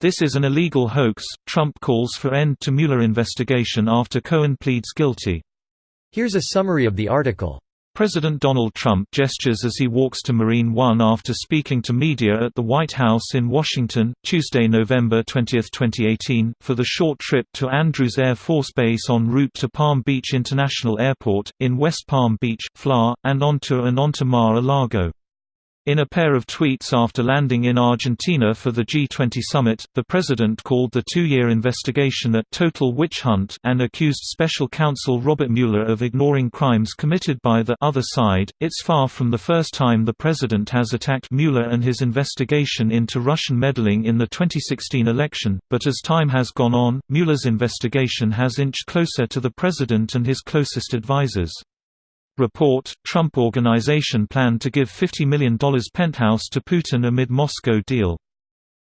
This is an illegal hoax. Trump calls for end to Mueller investigation after Cohen pleads guilty. Here's a summary of the article. President Donald Trump gestures as he walks to Marine One after speaking to media at the White House in Washington, Tuesday, November 20, 2018, for the short trip to Andrews Air Force Base en route to Palm Beach International Airport, in West Palm Beach, FLA, and onto Mar-a-Lago. In a pair of tweets after landing in Argentina for the G20 summit, the president called the two-year investigation a «total witch hunt» and accused special counsel Robert Mueller of ignoring crimes committed by the «other side». It's far from the first time the president has attacked Mueller and his investigation into Russian meddling in the 2016 election, but as time has gone on, Mueller's investigation has inched closer to the president and his closest advisors. Report: Trump Organization planned to give $50 million penthouse to Putin amid Moscow deal.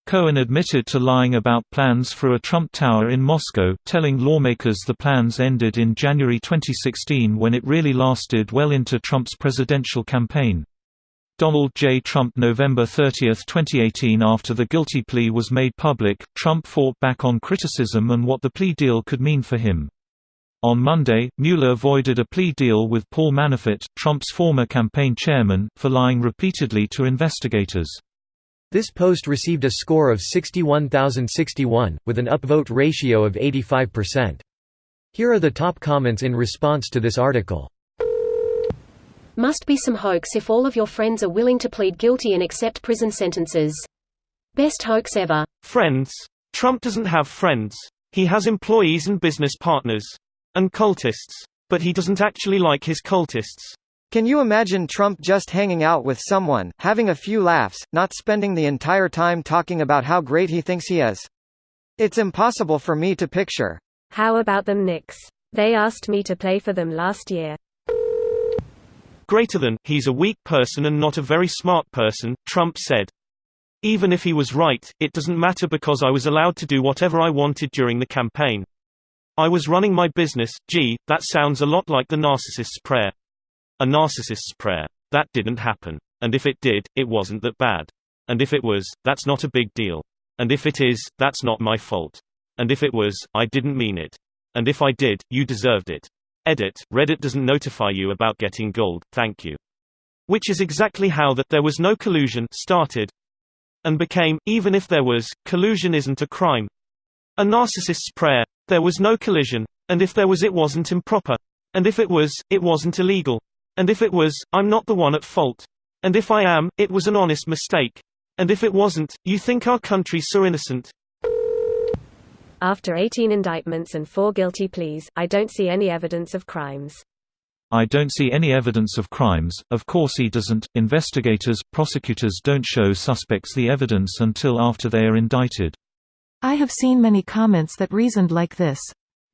Cohen admitted to lying about plans for a Trump Tower in Moscow, telling lawmakers the plans ended in January 2016 when it really lasted well into Trump's presidential campaign. Donald J. Trump November 30, 2018. After the guilty plea was made public, Trump fought back on criticism and what the plea deal could mean for him. On Monday, Mueller avoided a plea deal with Paul Manafort, Trump's former campaign chairman, for lying repeatedly to investigators. This post received a score of 61,061, with an upvote ratio of 85%. Here are the top comments in response to this article. Must be some hoax if all of your friends are willing to plead guilty and accept prison sentences. Best hoax ever. Friends? Trump doesn't have friends. He has employees and business partners. And cultists. But he doesn't actually like his cultists. Can you imagine Trump just hanging out with someone, having a few laughs, not spending the entire time talking about how great he thinks he is? It's impossible for me to picture. How about them Knicks? They asked me to play for them last year. Greater than, he's a weak person and not a very smart person, Trump said. Even if he was right, it doesn't matter because I was allowed to do whatever I wanted during the campaign. I was running my business. Gee, that sounds a lot like the narcissist's prayer. A narcissist's prayer. That didn't happen. And if it did, it wasn't that bad. And if it was, that's not a big deal. And if it is, that's not my fault. And if it was, I didn't mean it. And if I did, you deserved it. Edit: Reddit doesn't notify you about getting gold, thank you. Which is exactly how that there was no collusion started. And became, even if there was, collusion isn't a crime. A narcissist's prayer. There was no collision. And if there was, it wasn't improper. And if it was, it wasn't illegal. And if it was, I'm not the one at fault. And if I am, it was an honest mistake. And if it wasn't, you think our country's so innocent. After 18 indictments and 4 guilty pleas, I don't see any evidence of crimes. I don't see any evidence of crimes. Of course he doesn't. Investigators, prosecutors don't show suspects the evidence until after they are indicted. I have seen many comments that reasoned like this.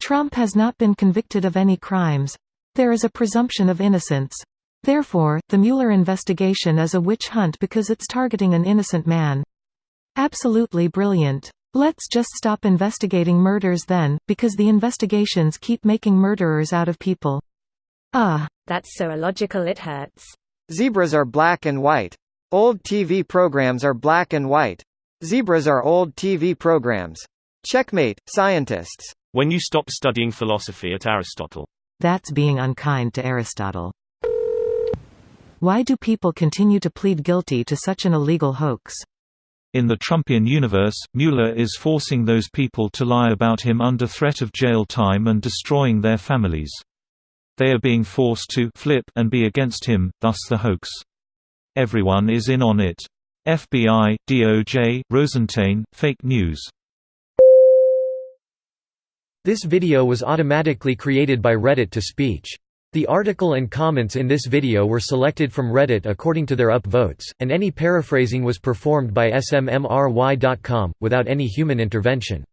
Trump has not been convicted of any crimes. There is a presumption of innocence. Therefore, the Mueller investigation is a witch hunt because it's targeting an innocent man. Absolutely brilliant. Let's just stop investigating murders then, because the investigations keep making murderers out of people. That's so illogical it hurts. Zebras are black and white. Old TV programs are black and white. Zebras are old TV programs. Checkmate, scientists. When you stop studying philosophy at Aristotle. That's being unkind to Aristotle. Why do people continue to plead guilty to such an illegal hoax? In the Trumpian universe, Mueller is forcing those people to lie about him under threat of jail time and destroying their families. They are being forced to flip and be against him, thus the hoax. Everyone is in on it. FBI, DOJ, Rosenstein, fake news. This video was automatically created by Reddit to speech. The article and comments in this video were selected from Reddit according to their upvotes, and any paraphrasing was performed by smmry.com, without any human intervention.